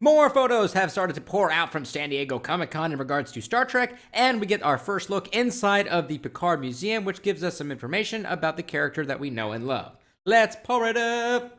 More photos have started to pour out from San Diego Comic-Con in regards to Star Trek, and we get our first look inside of the Picard Museum, which gives us some information about the character that we know and love. Let's pour it up!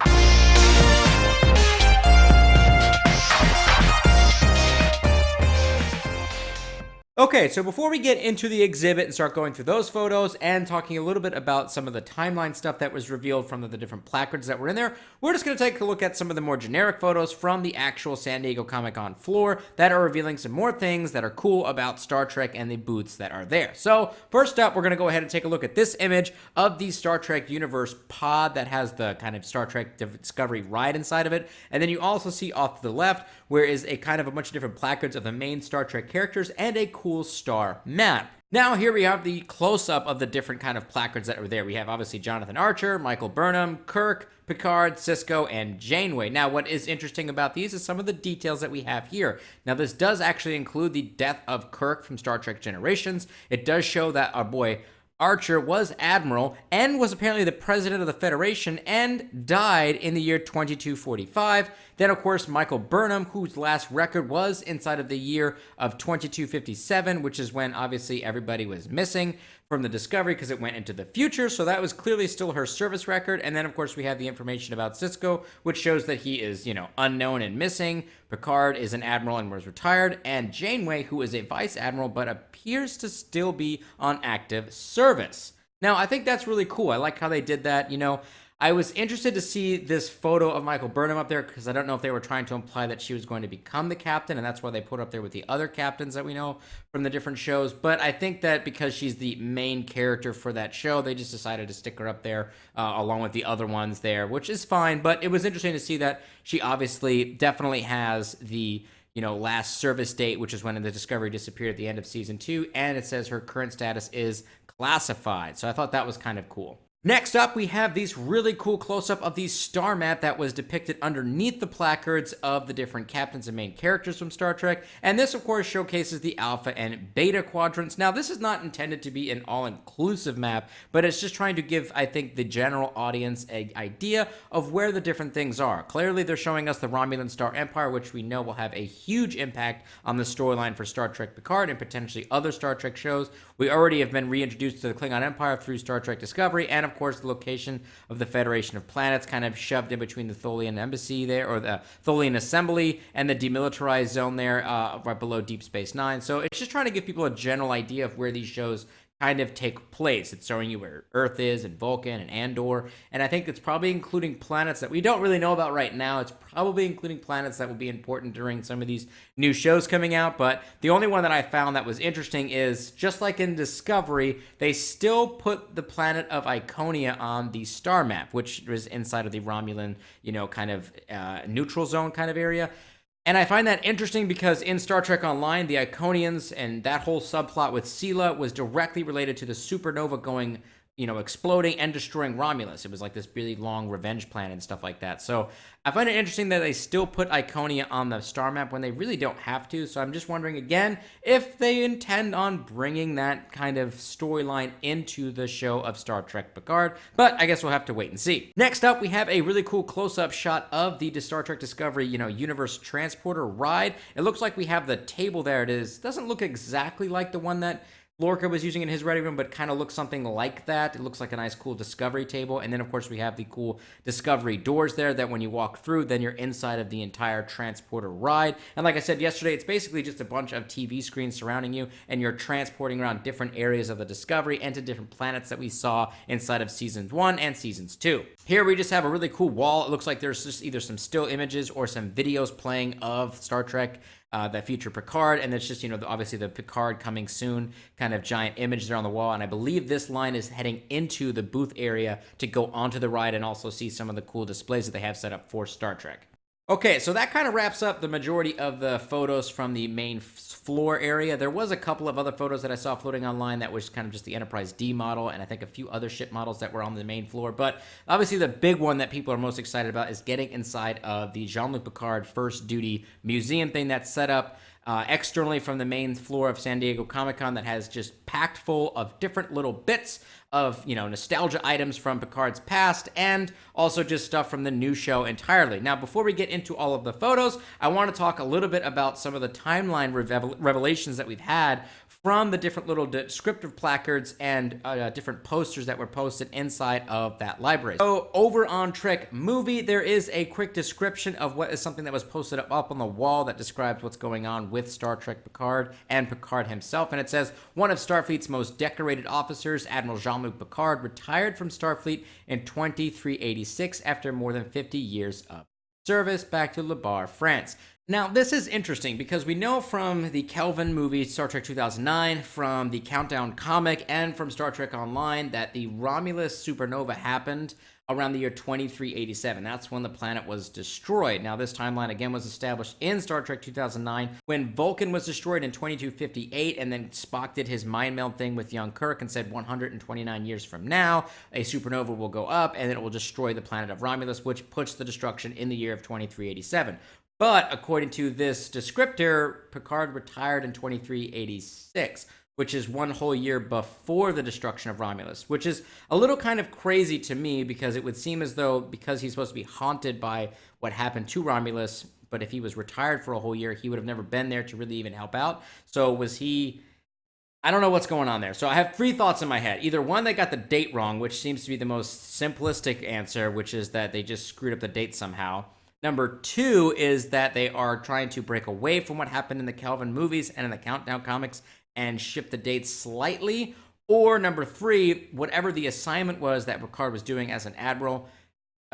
Okay, so before we get into the exhibit and start going through those photos and talking a little bit about some of the timeline stuff that was revealed from the different placards that were in there, we're just going to take a look at some of the more generic photos from the actual San Diego Comic-Con floor that are revealing some more things that are cool about Star Trek and the booths that are there. So first up, we're going to go ahead and take a look at this image of the Star Trek universe pod that has the kind of Star Trek Discovery ride inside of it. And then you also see off to the left where is a kind of a bunch of different placards of the main Star Trek characters and a cool star map. Now here we have the close-up of the different kind of placards that are there. We have obviously Jonathan Archer, Michael Burnham, Kirk, Picard, Sisko, and Janeway. Now what is interesting about these is some of the details that we have here. Now this does actually include the death of Kirk from Star Trek Generations. It does show that our boy Archer was Admiral and was apparently the president of the Federation and died in the year 2245. Then, of course, Michael Burnham, whose last record was inside of the year of 2257, which is when obviously everybody was missing from the Discovery because it went into the future. So that was clearly still her service record. And then, of course, we have the information about Sisko, which shows that he is, unknown and missing. Picard is an admiral and was retired. And Janeway, who is a vice admiral but appears to still be on active service. Now, I think that's really cool. I like how they did that. I was interested to see this photo of Michael Burnham up there because I don't know if they were trying to imply that she was going to become the captain, and that's why they put her up there with the other captains that we know from the different shows. But I think that because she's the main character for that show, they just decided to stick her up there along with the other ones there, which is fine. But it was interesting to see that she obviously definitely has the last service date, which is when the Discovery disappeared at the end of season 2, and it says her current status is classified. So I thought that was kind of cool. Next up, we have these really cool close-up of the star map that was depicted underneath the placards of the different captains and main characters from Star Trek. And this, of course, showcases the alpha and beta quadrants. Now, this is not intended to be an all-inclusive map, but it's just trying to give, I think, the general audience an idea of where the different things are. Clearly, they're showing us the Romulan Star Empire, which we know will have a huge impact on the storyline for Star Trek Picard and potentially other Star Trek shows. We already have been reintroduced to the Klingon Empire through Star Trek Discovery, and of course the location of the Federation of Planets kind of shoved in between the Tholian Embassy there, or the Tholian Assembly, and the demilitarized zone there right below Deep Space Nine. So it's just trying to give people a general idea of where these shows kind of take place. It's showing you where Earth is and Vulcan and Andor, and I think it's probably including planets that we don't really know about right now. It's probably including planets that will be important during some of these new shows coming out, but the only one that I found that was interesting is, just like in Discovery, they still put the planet of Iconia on the star map, which was inside of the Romulan, kind of neutral zone kind of area. And I find that interesting because in Star Trek Online, the Iconians and that whole subplot with Sela was directly related to the supernova going, exploding and destroying Romulus. It was like this really long revenge plan and stuff like that. So I find it interesting that they still put Iconia on the star map when they really don't have to. So I'm just wondering again if they intend on bringing that kind of storyline into the show of Star Trek Picard. But I guess we'll have to wait and see. Next up, we have a really cool close-up shot of the Star Trek Discovery, Universe Transporter ride. It looks like we have the table there. It doesn't look exactly like the one that Lorca was using in his ready room, but kind of looks something like that. It looks like a nice, cool Discovery table. And then, of course, we have the cool Discovery doors there that when you walk through, then you're inside of the entire transporter ride. And like I said yesterday, it's basically just a bunch of TV screens surrounding you, and you're transporting around different areas of the Discovery and to different planets that we saw inside of Seasons 1 and Seasons 2. Here we just have a really cool wall. It looks like there's just either some still images or some videos playing of Star Trek that feature Picard, and it's just, obviously the Picard coming soon kind of giant image there on the wall, and I believe this line is heading into the booth area to go onto the ride and also see some of the cool displays that they have set up for Star Trek. Okay, so that kind of wraps up the majority of the photos from the main floor area. There was a couple of other photos that I saw floating online that was kind of just the Enterprise D model, and I think a few other ship models that were on the main floor. But obviously the big one that people are most excited about is getting inside of the Jean-Luc Picard First Duty Museum thing that's set up externally from the main floor of San Diego Comic-Con that has just packed full of different little bits of, nostalgia items from Picard's past, and also just stuff from the new show entirely. Now, before we get into all of the photos, I want to talk a little bit about some of the timeline revelations that we've had from the different little descriptive placards and different posters that were posted inside of that library. So over on Trek Movie, there is a quick description of what is something that was posted up on the wall that describes what's going on with Star Trek Picard and Picard himself. And it says, one of Starfleet's most decorated officers, Admiral Jean-Luc Picard, retired from Starfleet in 2386 after more than 50 years of service back to Le Bar, France. Now, this is interesting because we know from the Kelvin movie, Star Trek 2009, from the Countdown comic, and from Star Trek Online that the Romulus supernova happened around the year 2387. That's when the planet was destroyed. Now, this timeline, again, was established in Star Trek 2009 when Vulcan was destroyed in 2258, and then Spock did his mind meld thing with young Kirk and said 129 years from now, a supernova will go up, and it will destroy the planet of Romulus, which puts the destruction in the year of 2387. But according to this descriptor, Picard retired in 2386, which is one whole year before the destruction of Romulus, which is a little kind of crazy to me because it would seem as though because he's supposed to be haunted by what happened to Romulus, but if he was retired for a whole year, he would have never been there to really even help out. So was he... I don't know what's going on there. So I have three thoughts in my head. Either one, they got the date wrong, which seems to be the most simplistic answer, which is that they just screwed up the date somehow. Number two is that they are trying to break away from what happened in the Kelvin movies and in the Countdown comics and shift the dates slightly. Or number three, whatever the assignment was that Picard was doing as an admiral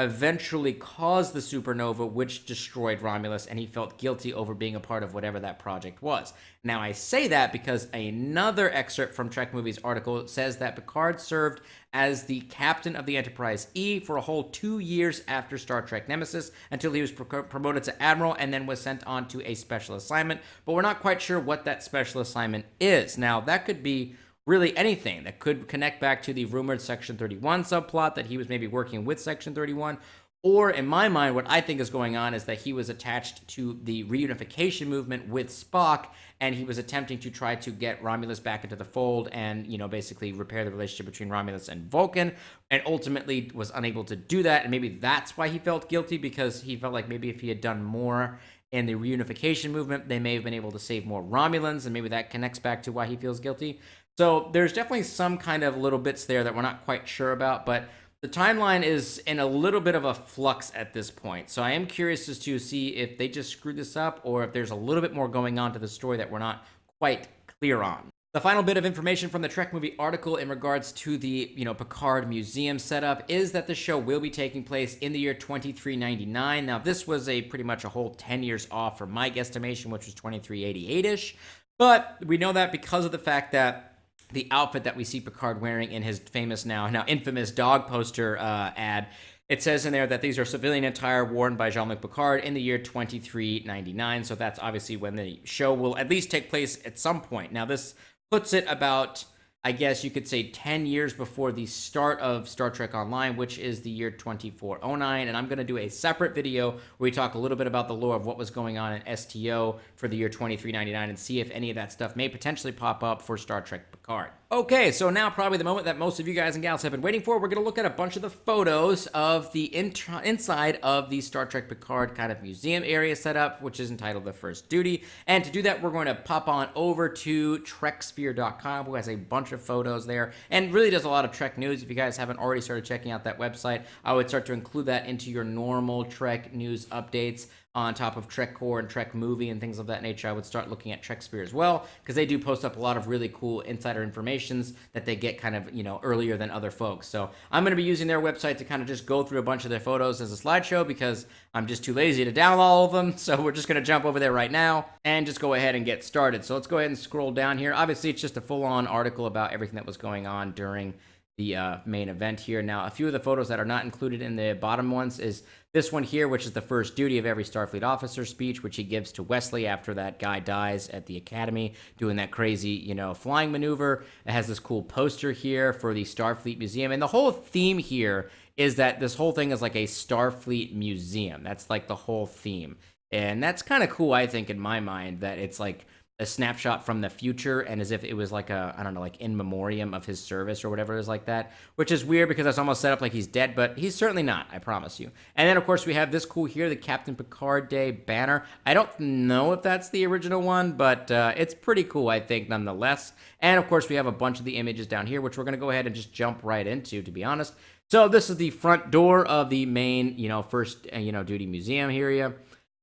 eventually caused the supernova, which destroyed Romulus, and he felt guilty over being a part of whatever that project was. Now, I say that because another excerpt from Trek Movie's article says that Picard served as the captain of the Enterprise E for a whole 2 years after Star Trek Nemesis, until he was promoted to admiral and then was sent on to a special assignment, but we're not quite sure what that special assignment is. Now, that could be really anything that could connect back to the rumored Section 31 subplot that he was maybe working with Section 31. Or in my mind, what I think is going on is that he was attached to the reunification movement with Spock, and he was attempting to try to get Romulus back into the fold and, basically repair the relationship between Romulus and Vulcan, and ultimately was unable to do that. And maybe that's why he felt guilty, because he felt like maybe if he had done more in the reunification movement, they may have been able to save more Romulans, and maybe that connects back to why he feels guilty. So there's definitely some kind of little bits there that we're not quite sure about, but the timeline is in a little bit of a flux at this point. So I am curious as to see if they just screwed this up or if there's a little bit more going on to the story that we're not quite clear on. The final bit of information from the Trek Movie article in regards to the, Picard Museum setup is that the show will be taking place in the year 2399. Now, this was pretty much a whole 10 years off from my guesstimation, which was 2388-ish. But we know that because of the fact that the outfit that we see Picard wearing in his famous, now infamous dog poster ad, it says in there that these are civilian attire worn by Jean-Luc Picard in the year 2399. So that's obviously when the show will at least take place at some point. Now, this puts it about, I guess you could say, 10 years before the start of Star Trek Online, which is the year 2409. And I'm going to do a separate video where we talk a little bit about the lore of what was going on in STO for the year 2399 and see if any of that stuff may potentially pop up for Star Trek Picard. Okay, so now probably the moment that most of you guys and gals have been waiting for. We're going to look at a bunch of the photos of the inside of the Star Trek Picard kind of museum area setup, which is entitled The First Duty. And to do that, we're going to pop on over to TrekSphere.com, who has a bunch of photos there and really does a lot of Trek news. If you guys haven't already started checking out that website, I would start to include that into your normal Trek news updates. On top of Trek Core and Trek Movie and things of that nature, I would start looking at TrekSphere as well, because they do post up a lot of really cool insider informations that they get kind of, earlier than other folks. So I'm going to be using their website to kind of just go through a bunch of their photos as a slideshow, because I'm just too lazy to download all of them. So we're just going to jump over there right now and just go ahead and get started. So let's go ahead and scroll down here. Obviously, it's just a full-on article about everything that was going on during the main event here. Now, a few of the photos that are not included in the bottom ones is this one here, which is the first duty of every Starfleet officer speech, which he gives to Wesley after that guy dies at the Academy doing that crazy, flying maneuver. It has this cool poster here for the Starfleet Museum. And the whole theme here is that this whole thing is like a Starfleet museum. That's like the whole theme. And that's kind of cool, I think, in my mind, that it's like a snapshot from the future, and as if it was like a, I don't know, like in memoriam of his service or whatever it is like that, which is weird because that's almost set up like he's dead, but he's certainly not, I promise you. And then, of course, we have this cool here, the Captain Picard Day banner. I don't know if that's the original one, but it's pretty cool, I think, nonetheless. And, of course, we have a bunch of the images down here, which we're going to go ahead and just jump right into, to be honest. So this is the front door of the main, First, Duty Museum here.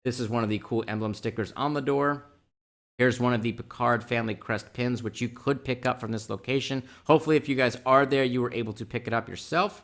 This is one of the cool emblem stickers on the door. Here's one of the Picard family crest pins, which you could pick up from this location. Hopefully, if you guys are there, you were able to pick it up yourself.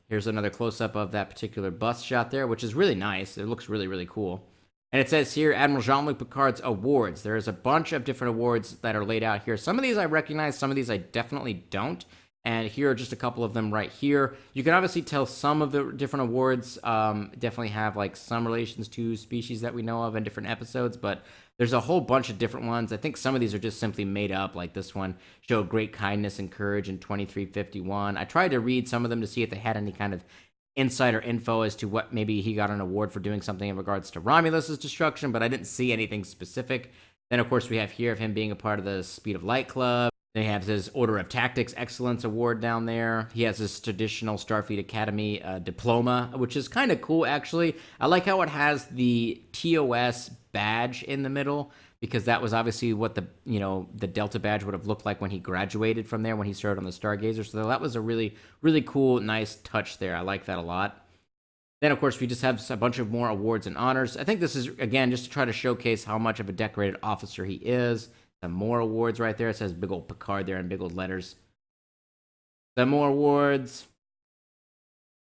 Here's another close-up of that particular bust shot there, which is really nice. It looks really, really cool. And it says here, Admiral Jean-Luc Picard's awards. There's a bunch of different awards that are laid out here. Some of these I recognize, some of these I definitely don't. And here are just a couple of them right here. You can obviously tell some of the different awards definitely have like some relations to species that we know of in different episodes, but there's a whole bunch of different ones. I think some of these are just simply made up, like this one showed great kindness and courage in 2351. I tried to read some of them to see if they had any kind of insider info as to what maybe he got an award for doing something in regards to Romulus's destruction, but I didn't see anything specific. Then, of course, we have here of him being a part of the Speed of Light Club. Then he has his Order of Tactics Excellence Award down there. He has his traditional Starfleet Academy diploma, which is kind of cool, actually. I like how it has the TOS badge in the middle, because that was obviously what the Delta badge would have looked like when he graduated from there, when he started on the Stargazer. So that was a really, really cool, nice touch there. I like that a lot. Then, of course, we just have a bunch of more awards and honors. I think this is, again, just to try to showcase how much of a decorated officer he is. Some more awards right there. It says big old Picard there in big old letters. Some more awards.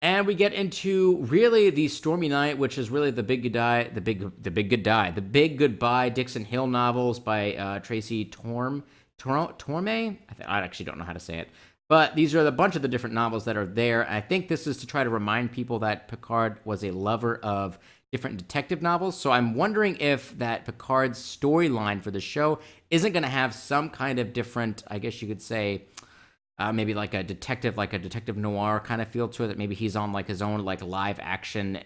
And we get into really the Stormy Night, which is really the big goodbye, the big goodbye Dixon Hill novels by Tracy Torme. I actually don't know how to say it. But these are a bunch of the different novels that are there. I think this is to try to remind people that Picard was a lover of different detective novels. So I'm wondering if that Picard's storyline for the show isn't going to have some kind of different, I guess you could say, maybe like a detective noir kind of feel to it. That maybe he's on like his own like live action,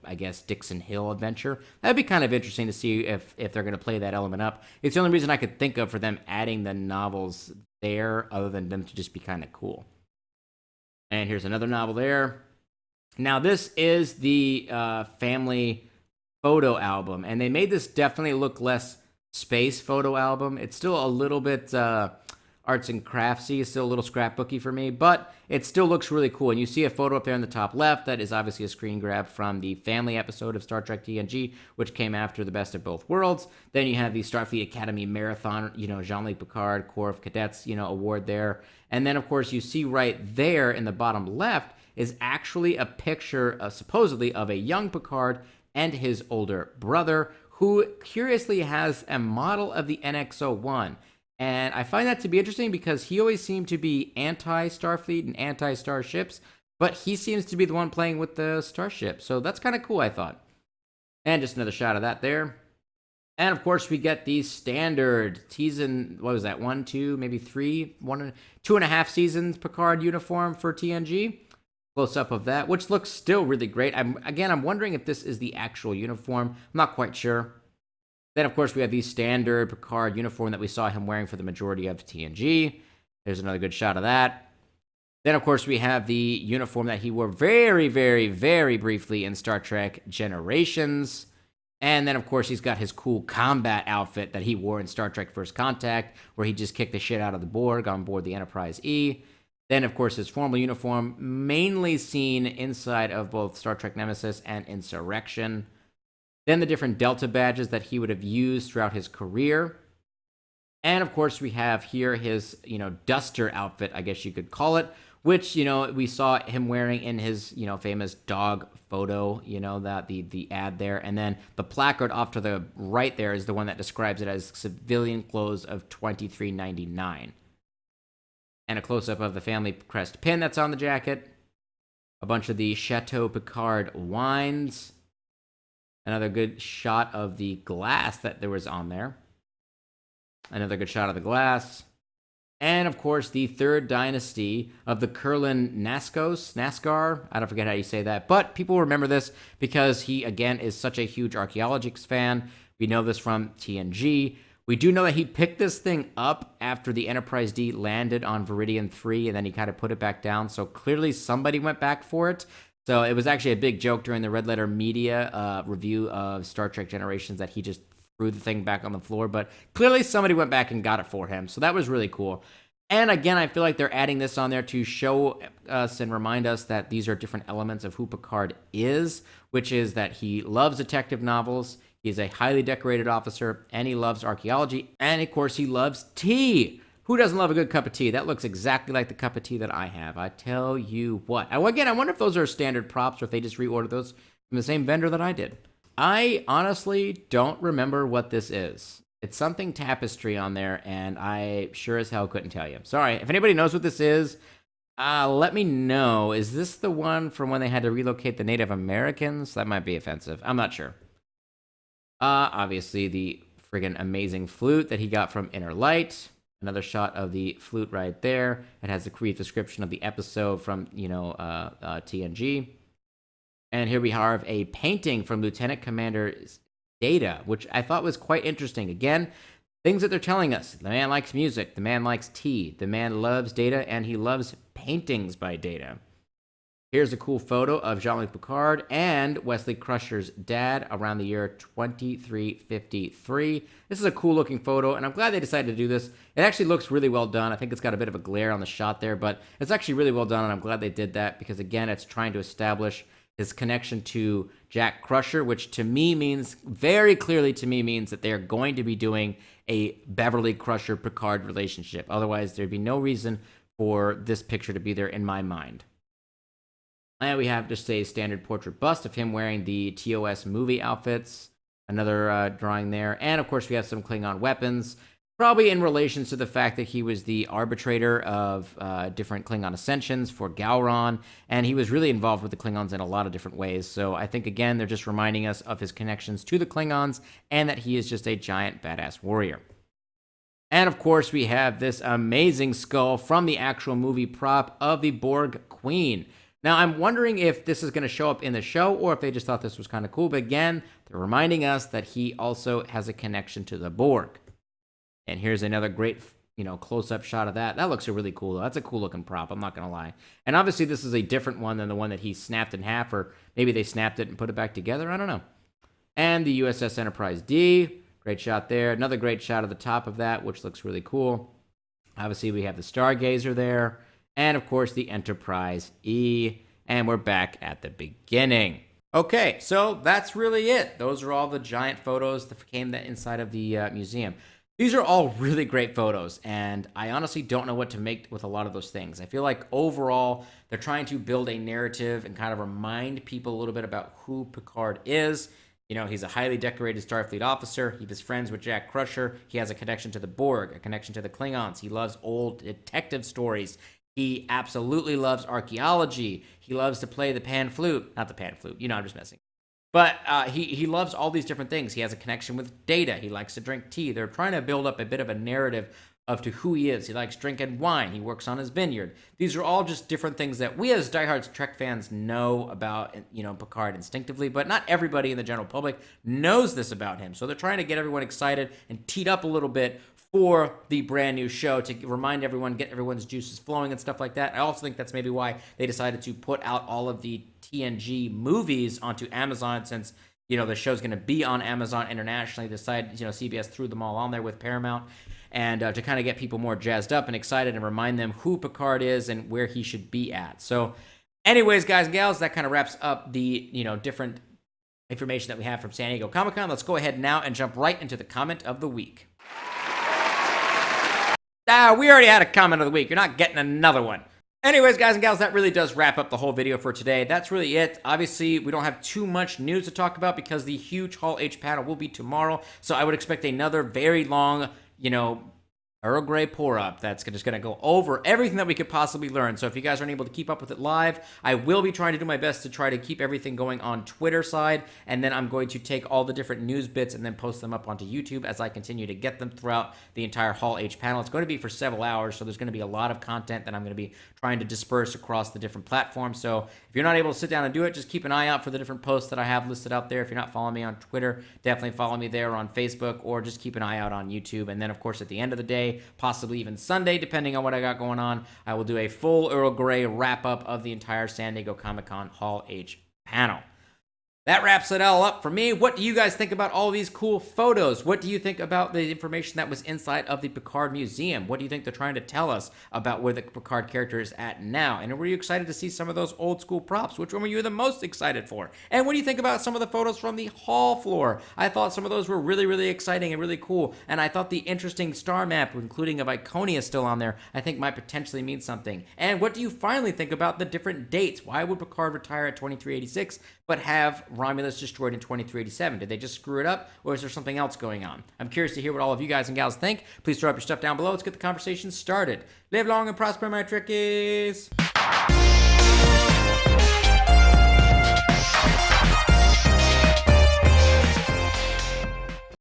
I guess Dixon Hill adventure. That'd be kind of interesting to see if they're going to play that element up. It's the only reason I could think of for them adding the novels there, other than them to just be kind of cool. And here's another novel there. Now, this is the family photo album, and they made this definitely look less space photo album. It's still a little bit arts and craftsy. It's still a little scrapbooky for me, but it still looks really cool. And you see a photo up there in the top left that is obviously a screen grab from the family episode of Star Trek TNG, which came after The Best of Both Worlds. Then you have the Starfleet Academy Marathon, Jean-Luc Picard Corps of Cadets, award there. And then, of course, you see right there in the bottom left is actually a picture, supposedly, of a young Picard and his older brother, who curiously has a model of the NX-01. And I find that to be interesting because he always seemed to be anti-Starfleet and anti-starships, but he seems to be the one playing with the starship. So that's kind of cool, I thought. And just another shot of that there. And of course, we get the standard season, what was that, 1, 2, maybe 3, 2.5 seasons Picard uniform for TNG. Close up of that, which looks still really great. I'm wondering if this is the actual uniform. I'm not quite sure. Then, of course, we have the standard Picard uniform that we saw him wearing for the majority of TNG. There's another good shot of that. Then, of course, we have the uniform that he wore very, very, very briefly in Star Trek Generations. And then, of course, he's got his cool combat outfit that he wore in Star Trek First Contact, where he just kicked the shit out of the Borg on board the Enterprise E. Then, of course, his formal uniform, mainly seen inside of both Star Trek Nemesis and Insurrection. Then the different Delta badges that he would have used throughout his career. And, of course, we have here his, duster outfit, I guess you could call it, which, we saw him wearing in his, famous dog photo, that the ad there. And then the placard off to the right there is the one that describes it as civilian clothes of $23.99. And a close-up of the family crest pin that's on the jacket. A bunch of the Chateau Picard wines. Another good shot of the glass that there was on there. Another good shot of the glass. And, of course, the third dynasty of the Kurlan Naskar. I don't forget how you say that. But people remember this because he, again, is such a huge archaeologists fan. We know this from TNG. We do know that he picked this thing up after the Enterprise D landed on Veridian 3, and then he kind of put it back down. So clearly somebody went back for it. So it was actually a big joke during the Red Letter Media review of Star Trek Generations that he just threw the thing back on the floor. But clearly somebody went back and got it for him. So that was really cool. And again, I feel like they're adding this on there to show us and remind us that these are different elements of who Picard is, which is that he loves detective novels, he's a highly decorated officer, and he loves archaeology, and of course he loves tea. Who doesn't love a good cup of tea? That looks exactly like the cup of tea that I have. I tell you what. Again, I wonder if those are standard props or if they just reordered those from the same vendor that I did. I honestly don't remember what this is. It's something tapestry on there, and I sure as hell couldn't tell you. Sorry, if anybody knows what this is, let me know. Is this the one from when they had to relocate the Native Americans? That might be offensive. I'm not sure. Obviously, the friggin' amazing flute that he got from Inner Light. Another shot of the flute right there. It has a brief description of the episode from, TNG. And here we have a painting from Lieutenant Commander Data, which I thought was quite interesting. Again, things that they're telling us. The man likes music. The man likes tea. The man loves Data, and he loves paintings by Data. Here's a cool photo of Jean-Luc Picard and Wesley Crusher's dad around the year 2353. This is a cool looking photo, and I'm glad they decided to do this. It actually looks really well done. I think it's got a bit of a glare on the shot there, but it's actually really well done, and I'm glad they did that because, again, it's trying to establish his connection to Jack Crusher, which to me means, very clearly to me means that they're going to be doing a Beverly Crusher-Picard relationship. Otherwise, there'd be no reason for this picture to be there in my mind. And we have just a standard portrait bust of him wearing the TOS movie outfits. Another drawing there. And, of course, we have some Klingon weapons, probably in relation to the fact that he was the arbitrator of different Klingon ascensions for Gowron, and he was really involved with the Klingons in a lot of different ways. So I think, again, they're just reminding us of his connections to the Klingons and that he is just a giant badass warrior. And, of course, we have this amazing skull from the actual movie prop of the Borg Queen. Now, I'm wondering if this is going to show up in the show or if they just thought this was kind of cool. But again, they're reminding us that he also has a connection to the Borg. And here's another great, close-up shot of that. That looks really cool, though. That's a cool-looking prop, I'm not going to lie. And obviously, this is a different one than the one that he snapped in half, or maybe they snapped it and put it back together. I don't know. And the USS Enterprise D. Great shot there. Another great shot of the top of that, which looks really cool. Obviously, we have the Stargazer there. And, of course, the Enterprise E. And we're back at the beginning. Okay, so that's really it. Those are all the giant photos that came inside of the museum. These are all really great photos, and I honestly don't know what to make with a lot of those things. I feel like overall, they're trying to build a narrative and kind of remind people a little bit about who Picard is. He's a highly decorated Starfleet officer. He was friends with Jack Crusher. He has a connection to the Borg, a connection to the Klingons. He loves old detective stories. He absolutely loves archaeology. He loves to play the pan flute. Not the pan flute. I'm just messing. But he loves all these different things. He has a connection with Data. He likes to drink tea. They're trying to build up a bit of a narrative of to who he is. He likes drinking wine. He works on his vineyard. These are all just different things that we as diehard Trek fans know about, Picard instinctively, but not everybody in the general public knows this about him. So they're trying to get everyone excited and teed up a little bit for the brand new show to remind everyone, get everyone's juices flowing and stuff like that. I also think that's maybe why they decided to put out all of the TNG movies onto Amazon, since the show's going to be on Amazon internationally. CBS threw them all on there with Paramount, and to kind of get people more jazzed up and excited and remind them who Picard is and where he should be at. So anyways, guys and gals, that kind of wraps up the different information that we have from San Diego Comic-Con. Let's go ahead now and jump right into the comment of the week. We already had a comment of the week. You're not getting another one. Anyways, guys and gals, that really does wrap up the whole video for today. That's really it. Obviously, we don't have too much news to talk about because the huge Hall H panel will be tomorrow. So I would expect another very long, Earl Grey pour-up that's just going to go over everything that we could possibly learn. So if you guys aren't able to keep up with it live, I will be trying to do my best to try to keep everything going on Twitter side, and then I'm going to take all the different news bits and then post them up onto YouTube as I continue to get them throughout the entire Hall H panel. It's going to be for several hours, so there's going to be a lot of content that I'm going to be trying to disperse across the different platforms. So if you're not able to sit down and do it, just keep an eye out for the different posts that I have listed out there. If you're not following me on Twitter, definitely follow me there, or on Facebook, or just keep an eye out on YouTube. And then, of course, at the end of the day, possibly even Sunday, depending on what I got going on, I will do a full Earl Grey wrap-up of the entire San Diego Comic-Con Hall H panel. That wraps it all up for me. What do you guys think about all these cool photos? What do you think about the information that was inside of the Picard Museum? What do you think they're trying to tell us about where the Picard character is at now? And were you excited to see some of those old school props? Which one were you the most excited for? And what do you think about some of the photos from the hall floor? I thought some of those were really, really exciting and really cool. And I thought the interesting star map, including of Iconia still on there, I think might potentially mean something. And what do you finally think about the different dates? Why would Picard retire at 2386 but have Romulus destroyed in 2387? Did they just screw it up, or is there something else going on? I'm curious to hear what all of you guys and gals think. Please throw up your stuff down below. Let's get the conversation started. Live long and prosper, my Trekkies!